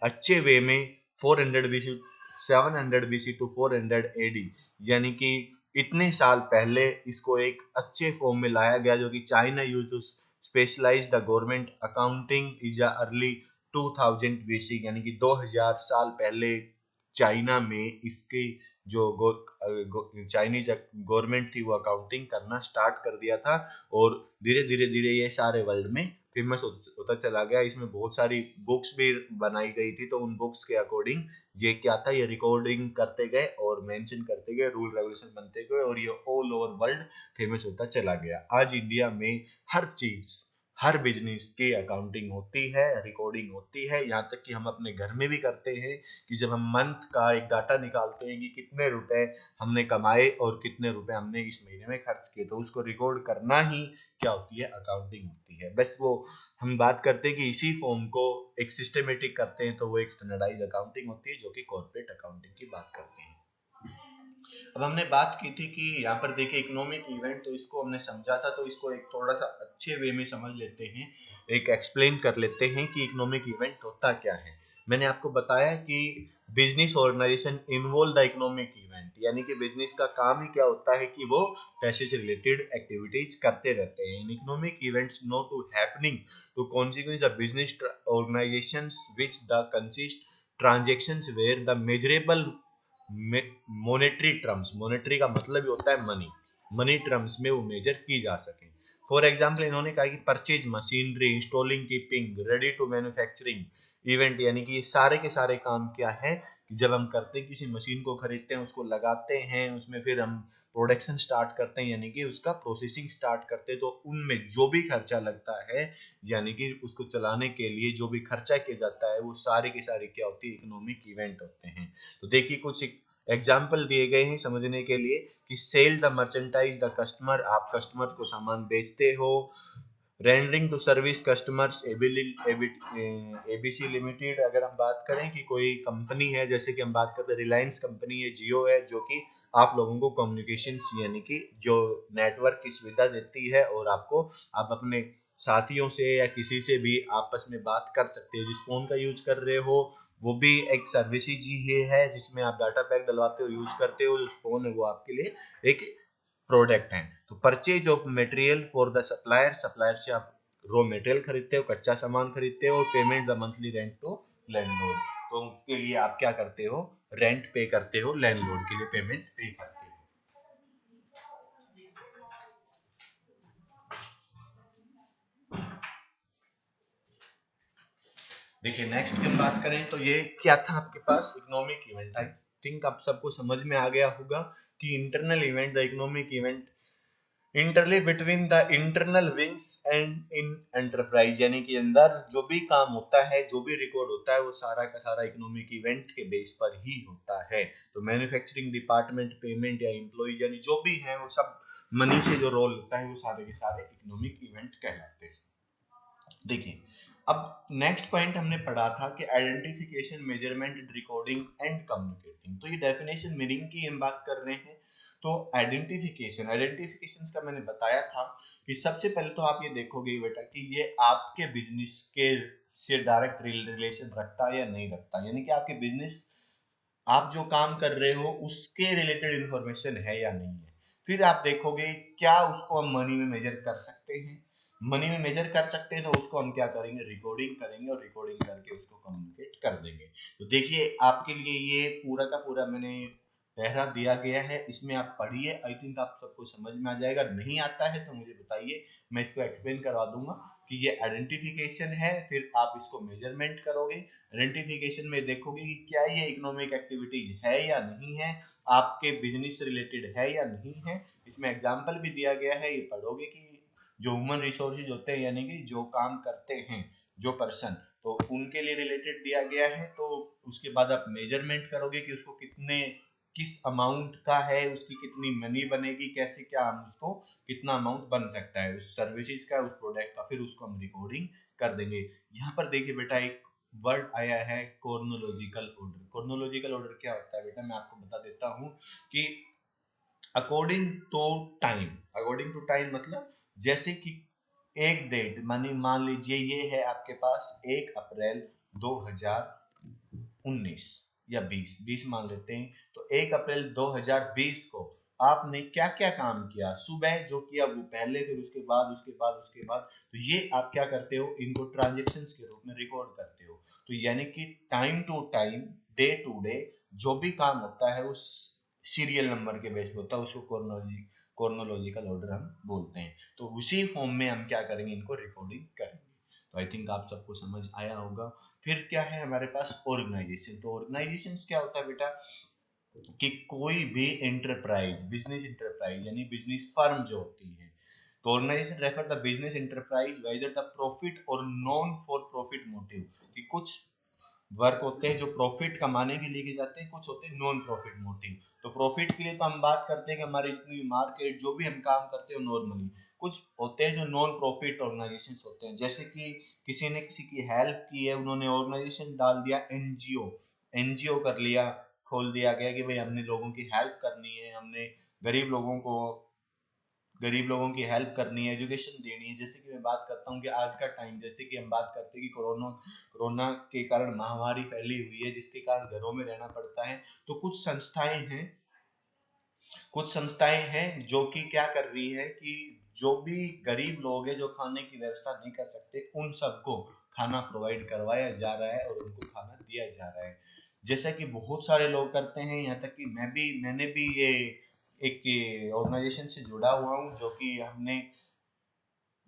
अच्छे वे में 400 बीसी 700 बीसी टू 400 एडी, यानी कि इतने साल पहले इसको एक अच्छे फॉर्म में लाया गया, जो कि China use to specialise the government accounting is early 2000 BC, यानी कि 2000 साल पहले चाइना में इसकी जो चाइनीज गवर्नमेंट थी वो अकाउंटिंग करना स्टार्ट कर दिया था। और धीरे धीरे धीरे ये सारे वर्ल्ड में फेमस होता चला गया। इसमें बहुत सारी बुक्स भी बनाई गई थी, तो उन बुक्स के अकॉर्डिंग ये क्या था, ये रिकॉर्डिंग करते गए और मेंशन करते गए, रूल रेगुलेशन बनते गए और ये ऑल ओवर वर्ल्ड फेमस होता चला गया। आज इंडिया में हर चीज, हर बिजनेस की अकाउंटिंग होती है, रिकॉर्डिंग होती है, यहाँ तक कि हम अपने घर में भी करते हैं कि जब हम मंथ का एक डाटा निकालते हैं कि कितने रुपए हमने कमाए और कितने रुपए हमने इस महीने में खर्च किए, तो उसको रिकॉर्ड करना ही क्या होती है, अकाउंटिंग होती है। बस वो हम बात करते हैं कि इसी फॉर्म को एक सिस्टमेटिक करते हैं तो वो एक स्टैंडर्डाइज अकाउंटिंग होती है, जो कि कॉर्पोरेट अकाउंटिंग की बात करते हैं। अब हमने बात की थी कि यहाँ पर देखिए इकोनॉमिक इवेंट, तो इसको हमने समझा था, तो इसको एक थोड़ा सा अच्छे वे में समझ लेते हैं, एक एक्सप्लेन कर लेते हैं कि इकोनॉमिक इवेंट होता क्या है। मैंने आपको बताया कि business organisation involve the economic event, यानी कि बिजनेस का काम ही क्या होता है कि वो पैसे से रिलेटेड एक्टिविटीज करते रहते हैं। Economic events no to happening to consequence the business organisations which the consist transactions where the measurable monetary terms, monetary का मतलब ही होता है मनी, मनी टर्म्स में वो मेजर की जा सके। फॉर एग्जाम्पल इन्होंने कहा कि purchase machinery, installing, keeping, ready to manufacturing event, यानी कि ये सारे के सारे काम क्या है कि जब हम करते हैं, किसी मशीन को खरीदते हैं, उसको लगाते हैं, उसमें फिर हम प्रोडक्शन स्टार्ट करते हैं, यानी कि उसका प्रोसेसिंग स्टार्ट करते हैं, तो उनमें जो भी खर्चा लगता है, यानी कि उसको चलाने के लिए जो भी खर्चा किया जाता है, वो सारे के सारे क्या होती है, इकोनॉमिक इवेंट होते हैं। तो देखिए कुछ एग्जाम्पल दिए गए हैं समझने के लिए कि sale the merchandise the customer, आप कस्टमर्स को सामान बेचते हो। Rendering to service customers, ABC limited, अगर हम बात करें कि कोई कंपनी है, जैसे कि हम बात करते हैं रिलायंस कंपनी है, जियो है, जो कि आप लोगों को कम्युनिकेशन यानी कि जो नेटवर्क की सुविधा देती है और आपको, आप अपने साथियों से या किसी से भी आपस में बात कर सकते हो। जिस फोन का यूज कर रहे हो वो भी एक सर्विस ही है, जिसमें आप डाटा पैक डलवाते हो, यूज करते हो, उस फोन है वो आपके लिए एक प्रोडक्ट है। तो purchase of material for the supplier, supplier से आप रॉ मटेरियल खरीदते हो, कच्चा सामान खरीदते हो। Payment the monthly rent to landlord, तो उसके लिए आप क्या करते हो, रेंट पे करते हो, लैंडलॉर्ड के लिए पेमेंट पे करते हो। देखिए नेक्स्ट की हम बात करें तो ये क्या था आपके पास, इकोनॉमिक इवेंट। आई थिंक आप सबको समझ में आ गया होगा कि internal event, the economic event इंटरली between the internal wings and in enterprise, यानी कि अंदर जो भी काम होता है, जो भी रिकॉर्ड होता है, वो सारा का सारा इकोनॉमिक इवेंट के बेस पर ही होता है। तो मैन्युफैक्चरिंग डिपार्टमेंट, पेमेंट या एम्प्लॉइज, यानी जो भी है वो सब मनी से जो रोल होता है, वो सारे के सारे इकोनॉमिक इवेंट कहलाते हैं। देखिए अब नेक्स्ट पॉइंट हमने पढ़ा था कि identification, measurement, recording and communicating. तो ये डेफिनेशन मीनिंग की हम बात कर रहे हैं। तो आइडेंटिफिकेशन, आइडेंटिफिकेशन का मैंने बताया था कि सबसे पहले तो आप ये देखोगे बेटा कि ये आपके बिजनेस के से डायरेक्ट रिलेशन रखता है या नहीं रखता, यानी कि आपके बिजनेस, आप जो काम कर रहे हो उसके रिलेटेड इंफॉर्मेशन है या नहीं है। फिर आप देखोगे क्या उसको हम मनी में मेजर कर सकते हैं, मनी में मेजर कर सकते हैं तो उसको हम क्या करेंगे, रिकॉर्डिंग करेंगे और रिकॉर्डिंग करके उसको कम्युनिकेट कर देंगे। तो देखिए आपके लिए ये पूरा का पूरा मैंने पैरा दिया गया है, इसमें आप पढ़िए, आई थिंक आप सबको समझ में आ जाएगा। नहीं आता है तो मुझे बताइए, मैं इसको एक्सप्लेन करवा दूंगा कि ये आइडेंटिफिकेशन है, फिर आप इसको मेजरमेंट करोगे। आइडेंटिफिकेशन में देखोगे कि क्या ये इकोनॉमिक एक्टिविटीज है या नहीं है, आपके बिजनेस से रिलेटेड है या नहीं है। इसमें एग्जाम्पल भी दिया गया है, ये पढ़ोगे कि जो ह्यूमन रिसोर्सेज होते हैं यानी कि जो काम करते हैं जो पर्सन, तो उनके लिए रिलेटेड दिया गया है। तो उसके बाद आप मेजरमेंट करोगे कि उसको कितने किस अमाउंट का है, उसकी कितनी मनी बनेगी, कैसे क्या हम उसको कितना अमाउंट बन सकता है उस सर्विसेज का, उस प्रोडक्ट का, फिर उसको हम रिकॉर्डिंग कर देंगे। यहाँ पर देखिए बेटा एक वर्ड आया है कॉर्नोलॉजिकल ऑर्डर। कॉर्नोलॉजिकल ऑर्डर क्या होता है बेटा, मैं आपको बता देता हूँ कि according to time, according to time मतलब जैसे कि एक डेट मानी, मान लीजिए ये है आपके पास 1 अप्रैल 2019 या 20 मान लेते हैं। तो 1 अप्रैल 2020 को आपने क्या क्या काम किया, सुबह जो किया वो पहले, फिर उसके बाद उसके बाद उसके बाद, तो ये आप क्या करते हो, इनको ट्रांजेक्शन्स के रूप में रिकॉर्ड करते हो। तो यानी कि time to time, day to day जो भी काम होता है उस सीरियल नंबर के बेस पे होता है, उसको कॉर्नोलॉजिकल ऑर्डर हम बोलते हैं। तो उसी फॉर्म में हम क्या करेंगे, इनको रिकॉर्डिंग करेंगे। तो आई थिंक आप सबको समझ आया होगा। फिर क्या है हमारे पास, ऑर्गेनाइजेशन। तो ऑर्गेनाइजेशन क्या होता है बेटा, कि कोई भी एंटरप्राइज, बिजनेस एंटरप्राइज यानी बिजनेस फर्म जो होती है, तो organisation refer the business enterprise whether the profit और नॉन फॉर प्रॉफिट मोटिव। कि कुछ वर्क होते हैं जो प्रॉफिट कमाने के लिए किए जाते हैं, कुछ होते हैं नॉन प्रॉफिट मोटिव। तो प्रॉफिट के लिए तो हम बात करते हैं कि हमारी जितनी मार्केट जो भी हम काम करते हैं नॉर्मली, कुछ होते हैं जो नॉन प्रॉफिट ऑर्गेनाइजेशन होते हैं, जैसे कि किसी ने किसी की हेल्प की है, उन्होंने ऑर्गेनाइजेशन डाल दिया एनजीओ, एनजीओ कर लिया, खोल दिया गया कि भाई हमने लोगों की हेल्प करनी है, हमने गरीब लोगों को, गरीब लोगों की हेल्प करनी है, एजुकेशन देनी है। जैसे कि मैं बात करता हूँ कि आज का टाइम, जैसे कि हम बात करते हैं कि कोरोना कोरोना के कारण महामारी फैली हुई है जिसके कारण घरों में रहना पड़ता है। तो कुछ संस्थाएं हैं जो कि क्या कर रही है कि जो भी गरीब लोग हैं जो खाने की व्यवस्था नहीं कर सकते, उन सबको खाना प्रोवाइड करवाया जा रहा है और उनको खाना दिया जा रहा है। जैसा कि बहुत सारे लोग करते हैं, यहाँ तक कि मैंने भी ये एक ऑर्गेनाइजेशन से जुड़ा हुआ हूँ, जो कि हमने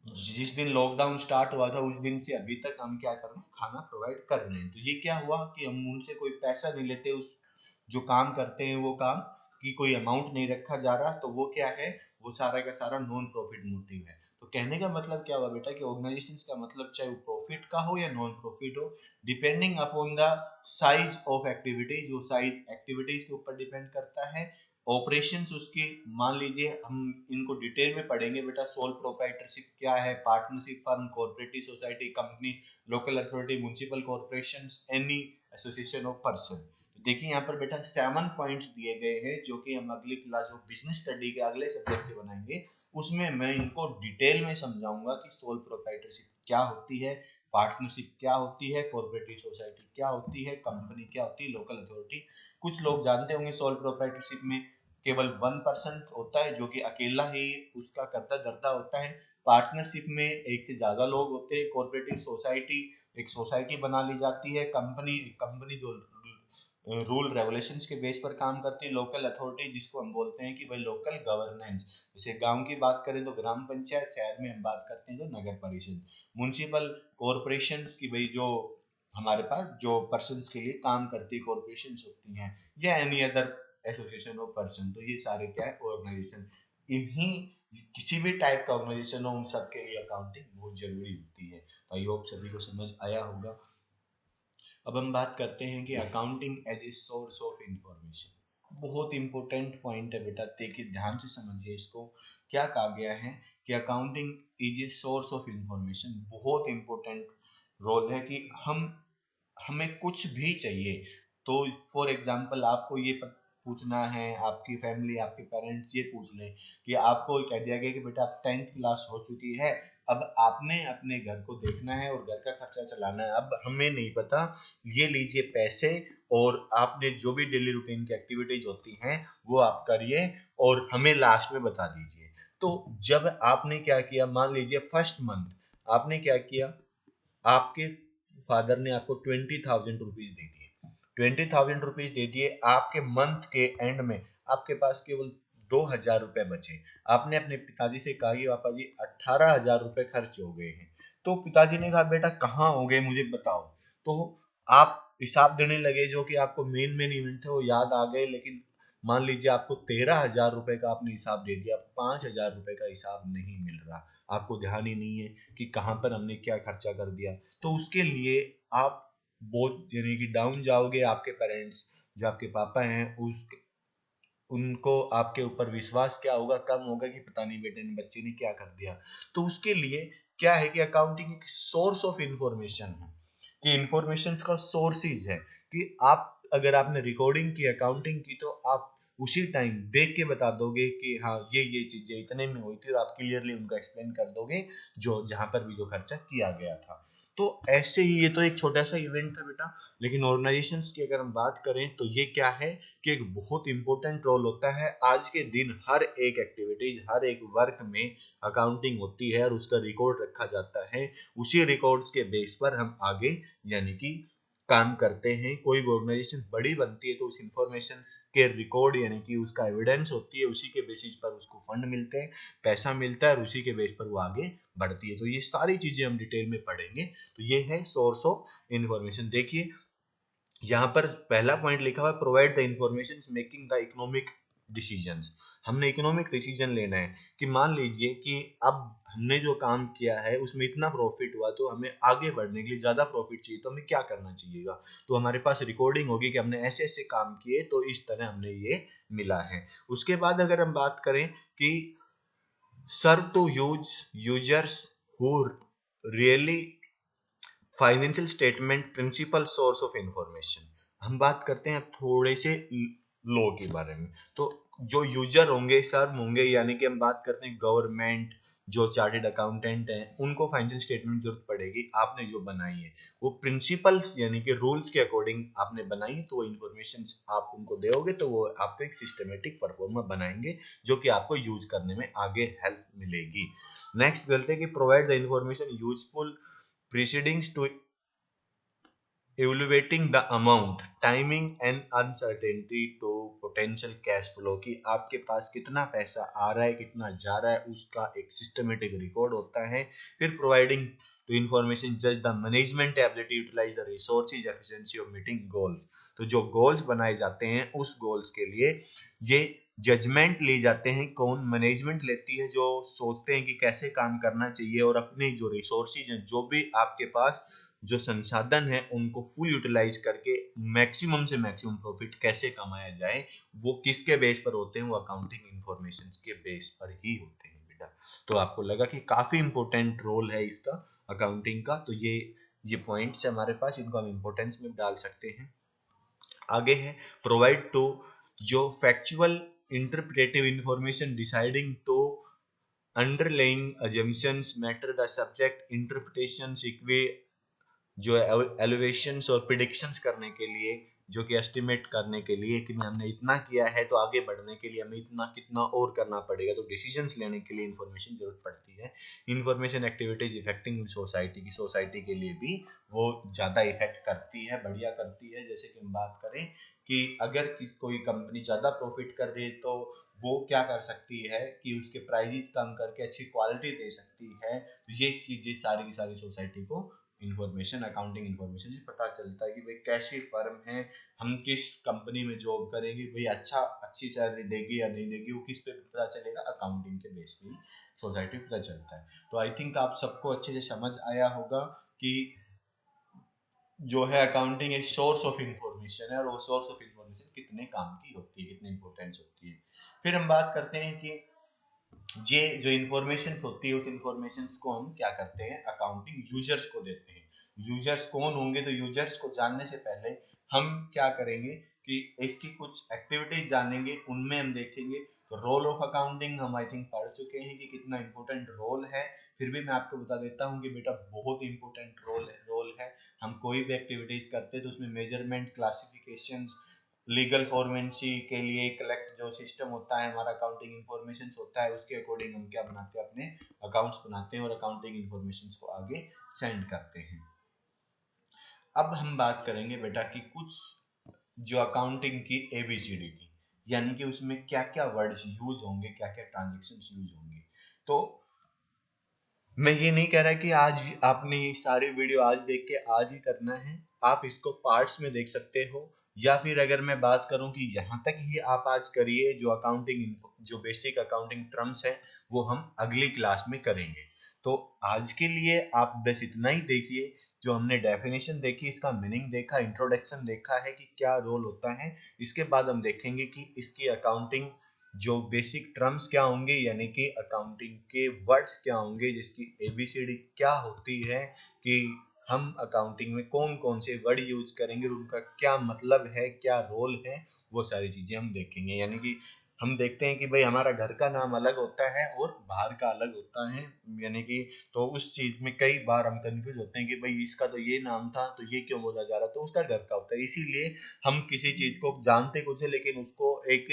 जिस दिन लॉकडाउन स्टार्ट हुआ था उस दिन से अभी तक हम क्या कर रहे हैं, खाना प्रोवाइड कर रहे हैं। तो ये क्या हुआ कि हम उनसे कोई पैसा नहीं लेते, उस जो काम करते हैं वो काम की कोई अमाउंट नहीं रखा जा रहा, तो वो क्या है, वो सारा का सारा नॉन प्रॉफिट मोटिव है। तो कहने का मतलब क्या हुआ बेटा कि ऑर्गेनाइजेशन का मतलब चाहे वो प्रॉफिट का हो या नॉन प्रॉफिट हो, depending upon the size of activities, वो साइज एक्टिविटीज के ऊपर डिपेंड करता है। ऑपरेशंस उसकी, मान लीजिए हम इनको डिटेल में पढ़ेंगे बेटा, सोल प्रोप्राइटरशिप क्या है, partnership firm, cooperative society, company, local authority, municipal corporations, any association of person. देखिए यहाँ पर बेटा 7 पॉइंट्स दिए गए हैं जो कि हम अगली क्लास, जो बिजनेस स्टडी के अगले सब्जेक्ट के बनाएंगे, उसमें मैं इनको डिटेल में समझाऊंगा कि सोल प्रोप्राइटरशिप क्या होती है, पार्टनरशिप क्या होती है, कोऑपरेटिव सोसाइटी क्या होती है, कंपनी क्या होती है, लोकल अथॉरिटी। कुछ लोग जानते होंगे सोल प्रोप्राइटरशिप में केवल 1% होता है जो कि अकेला ही उसका करता धरता होता है। पार्टनरशिप में एक से ज्यादा लोग होते हैं। कोऑपरेटिव सोसाइटी, एक सोसाइटी बना ली जाती है। कंपनी जो रूल रेगुलेशंस के बेस पर काम करती है। लोकल अथॉरिटी जिसको हम बोलते हैं कि भाई लोकल गवर्नेंस, जैसे गांव की बात करें तो ग्राम पंचायत, शहर में हम बात करते हैं तो नगर परिषद। म्युनिसिपल कॉरपोरेशंस की भाई जो हमारे पास जो पर्सन्स के लिए काम करती है कॉरपोरेशन होती हैं, या any other association of person, तो ये सारे क्या है, ऑर्गेनाइजेशन। इन्हीं किसी भी टाइप का ऑर्गेनाइजेशन हो, उन सब के लिए अकाउंटिंग बहुत जरूरी होती है। तो आई होप सभी को समझ आया होगा। अब हम बात करते हैं कि accounting as a source of information. बहुत इंपॉर्टेंट पॉइंट है बेटा, देखिए ध्यान से समझिए इसको। क्या कहा गया है कि accounting is a source of information. बहुत इंपॉर्टेंट रोल है कि हमें कुछ भी चाहिए, तो फॉर एग्जांपल आपको ये पूछना है, आपकी फैमिली, आपके पेरेंट्स ये पूछ लें कि आपको कह दिया गया कि बेटा आप 10th क्लास हो चुकी है, अब आपने अपने घर को देखना है और घर का खर्चा चलाना है। अब हमें नहीं पता, ये लीजिए पैसे, और आपने जो भी डेली रूटीन की एक्टिविटीज होती हैं वो आप करिए और हमें लास्ट में बता दीजिए। तो जब आपने क्या किया, मान लीजिए फर्स्ट मंथ आपने क्या किया, आपके फादर ने आपको 20,000 रुपीज दे दिए, 20,000 रुपीज दे दिए, आपके मंथ के एंड में आपके पास केवल 2,000 रुपए बचे। आपने अपने पिताजी से कहा कि पापा जी 18,000 रुपए खर्च हो गए हैं। तो पिताजी ने कहा बेटा कहाँ हो गए मुझे बताओ। तो आप हिसाब देने लगे, जो कि आपको मेन मेन इवेंट थे वो याद आ गए, लेकिन मान लीजिए आपको 13,000 रुपए का आपने हिसाब दे दिया, 5,000 रुपए का हिसाब नहीं मिल रहा, आपको ध्यान ही नहीं है कि कहाँ पर हमने क्या खर्चा कर दिया। तो उसके लिए आप बहुत यानी कि डाउन जाओगे। आपके पेरेंट्स जो आपके पापा हैं उस उनको आपके ऊपर विश्वास क्या होगा, कम होगा कि पता नहीं बेटे ने बच्चे ने क्या कर दिया। तो उसके लिए क्या है कि अकाउंटिंग एक सोर्स ऑफ इंफॉर्मेशन है, कि इंफॉर्मेशन का सोर्सेज है, कि आप अगर आपने रिकॉर्डिंग की अकाउंटिंग की तो आप उसी टाइम देख के बता दोगे कि हाँ ये चीजें इतने में हुई थी, और आप क्लियरली उनको एक्सप्लेन कर दोगे जो जहां पर भी जो खर्चा किया गया था। तो ऐसे ही ये तो एक छोटा सा इवेंट था बेटा, लेकिन ऑर्गेनाइजेशंस की अगर हम बात करें तो ये क्या है कि एक बहुत इंपॉर्टेंट रोल होता है। आज के दिन हर एक एक्टिविटीज, हर एक वर्क में अकाउंटिंग होती है और उसका रिकॉर्ड रखा जाता है। उसी रिकॉर्ड्स के बेस पर हम आगे यानी कि काम करते हैं। कोई भी ऑर्गेनाइजेशन बड़ी बनती है तो उस इंफॉर्मेशन के रिकॉर्ड यानी कि उसका एविडेंस होती है, उसी के बेसिस पर उसको फंड मिलते हैं, पैसा मिलता है, और उसी के बेस पर वो आगे बढ़ती है। तो ये सारी चीजें हम डिटेल में पढ़ेंगे। तो ये है सोर्स ऑफ इंफॉर्मेशन। देखिए यहाँ पर पहला पॉइंट लिखा हुआ है, provide the information making the economic decisions. हमने इकोनॉमिक डिसीजन लेना है कि मान लीजिए कि अब हमने जो काम किया है उसमें इतना प्रॉफिट हुआ, तो हमें आगे बढ़ने के लिए ज्यादा प्रॉफिट चाहिए, तो हमें क्या करना चाहिएगा। तो हमारे पास रिकॉर्डिंग होगी कि हमने ऐसे ऐसे काम किए तो इस तरह हमने ये मिला है। उसके बाद अगर हम बात करें कि serve to users who really financial statement principal source of information. हम बात करते हैं थोड़े से लॉ के बारे में। तो जो यूजर होंगे, सर्व होंगे, यानी कि हम बात करते हैं गवर्नमेंट, जो चार्टेड अकाउंटेंट हैं, उनको फाइनेंशियल स्टेटमेंट जरूरत पड़ेगी। आपने जो बनाई है वो प्रिंसिपल्स यानी कि रूल्स के अकॉर्डिंग आपने बनाई है, तो वो इंफॉर्मेशन आप उनको दोगे तो वो आपको एक सिस्टमेटिक परफॉर्मा बनाएंगे, जो कि आपको यूज करने में आगे हेल्प मिलेगी। नेक्स्ट बोलते हैं कि provide the information useful proceedings to evaluating the amount, timing and uncertainty to potential cash flow, कि आपके पास कितना पैसा आ रहा है कितना जा रहा है उसका एक सिस्टमेटिक रिकॉर्ड होता है। फिर providing to information judge the management ability to utilize the resources efficiency of meeting goals। तो जो गोल्स बनाए जाते हैं उस गोल्स के लिए ये जजमेंट ली जाते हैं। कौन मैनेजमेंट लेती है, जो सोचते हैं कि कैसे काम करना चाहिए और अपने जो रिसोर्सेज हैं, जो भी आपके पास जो संसाधन है उनको फुल यूटिलाइज करके मैक्सिमम से मैक्सिमम प्रॉफिट कैसे कमाया जाए, वो किसके बेस पर होते हैं, वो अकाउंटिंग इंफॉर्मेशन के बेस पर ही होते हैं बेटा। तो आपको लगा कि काफी इंपॉर्टेंट रोल है इसका अकाउंटिंग का। तो ये पॉइंट्स हमारे पास, इनको हम इंपॉर्टेंस में डाल सकते हैं। आगे है प्रोवाइड टू जो factual interpretive information deciding to underlying assumptions matter the subject interpretations इक्वे जो एलिवेशंस और प्रिडिक्शंस करने के लिए, जो कि एस्टिमेट करने के लिए कि हमने इतना किया है तो आगे बढ़ने के लिए हमें इतना कितना और करना पड़ेगा, तो डिसीजंस लेने के लिए इंफॉर्मेशन जरूरत पड़ती है। इंफॉर्मेशन एक्टिविटीज इफेक्टिंग सोसाइटी की, सोसाइटी के लिए भी वो ज्यादा इफेक्ट करती है, बढ़िया करती है। जैसे कि हम बात करें कि अगर कोई कंपनी ज्यादा प्रॉफिट कर रही है तो वो क्या कर सकती है कि उसके प्राइसेस कम करके अच्छी क्वालिटी दे सकती है। ये चीजें सारी की सारी सोसाइटी को इंफॉर्मेशन, अकाउंटिंग इंफॉर्मेशन से पता चलता है कि भाई कैसी फर्म है, हम किस कंपनी में जॉब करेंगे, भाई अच्छी सैलरी देगी या नहीं देगी, वो किस पे पता चलेगा, अकाउंटिंग के बेस पे सोसाइटी पता चलता है। तो आई थिंक आप सबको अच्छे से समझ आया होगा कि जो है अकाउंटिंग एक सोर्स ऑफ इंफॉर्मेशन है, और वो सोर्स ऑफ इंफॉर्मेशन कितने काम की होती है, कितनी इंपॉर्टेंस होती है। फिर हम बात करते हैं कि ये जो इंफॉर्मेशन होती है उस इंफॉर्मेशन को हम क्या करते हैं, अकाउंटिंग यूजर्स को देते हैं। यूजर्स कौन होंगे, तो यूजर्स को जानने से पहले हम क्या करेंगे कि इसकी कुछ एक्टिविटीज जानेंगे, उनमें हम देखेंगे रोल ऑफ अकाउंटिंग। हम आई थिंक पढ़ चुके हैं कि कितना इंपॉर्टेंट रोल है, फिर भी मैं आपको बता देता हूँ कि बेटा बहुत इंपॉर्टेंट रोल है। हम कोई भी एक्टिविटीज करते हैं तो उसमें मेजरमेंट, क्लासिफिकेशन, लीगल फॉर्मेंसी के लिए कलेक्ट जो सिस्टम होता है हमारा अकाउंटिंग इंफॉर्मेशन होता है उसके अकॉर्डिंग हम क्या बनाते हैं, अपने अकाउंट्स बनाते हैं और अकाउंटिंग इंफॉर्मेशन को आगे सेंड करते हैं। अब हम बात करेंगे बेटा कि कुछ जो अकाउंटिंग की एबीसीडी की, यानी कि उसमें क्या क्या वर्ड्स यूज होंगे, क्या क्या ट्रांजेक्शन यूज होंगे। तो मैं ये नहीं कह रहा कि आज आपने ये सारी वीडियो आज देख के आज ही करना है, आप इसको पार्ट्स में देख सकते हो, या फिर अगर मैं बात करूं कि यहाँ तक ही आप आज करिए, जो अकाउंटिंग जो बेसिक अकाउंटिंग टर्म्स है वो हम अगली क्लास में करेंगे। तो आज के लिए आप बस इतना ही देखिए, जो हमने डेफिनेशन देखी, इसका मीनिंग देखा, इंट्रोडक्शन देखा है कि क्या रोल होता है, इसके बाद हम देखेंगे कि इसकी अकाउंटिंग जो बेसिक टर्म्स क्या होंगे, यानी कि अकाउंटिंग के वर्ड्स क्या होंगे, जिसकी एबीसीडी क्या होती है, कि हम अकाउंटिंग में कौन कौन से वर्ड यूज करेंगे, उनका क्या मतलब है, क्या रोल है, वो सारी चीजें हम देखेंगे। यानी कि हम देखते हैं कि भाई हमारा घर का नाम अलग होता है और बाहर का अलग होता है, यानी कि तो उस चीज में कई बार हम कंफ्यूज होते हैं कि भाई इसका तो ये नाम था तो ये क्यों बोला जा रहा, तो उसका घर का होता है। इसीलिए हम किसी चीज को जानते कुछ है लेकिन उसको एक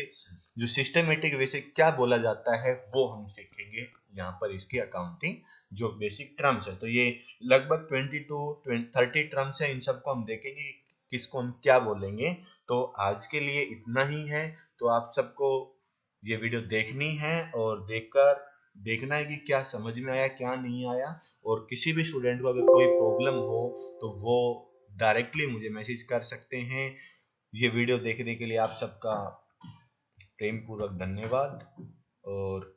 जो सिस्टमेटिक वे से क्या बोला जाता है वो हम सीखेंगे यहाँ पर, इसकी अकाउंटिंग जो बेसिक टर्म्स है। तो ये लगभग 20 to 30 टर्म्स है, इन सबको हम देखेंगे किसको हम क्या बोलेंगे। तो आज के लिए इतना ही है। तो आप सबको ये वीडियो देखनी है और देखकर देखना है कि क्या समझ में आया, क्या नहीं आया। और किसी भी स्टूडेंट को अगर कोई प्रॉब्लम हो तो वो डायरेक्टली मुझे मैसेज कर सकते हैं। ये वीडियो देखने के लिए आप सबका प्रेम पूर्वक धन्यवाद। और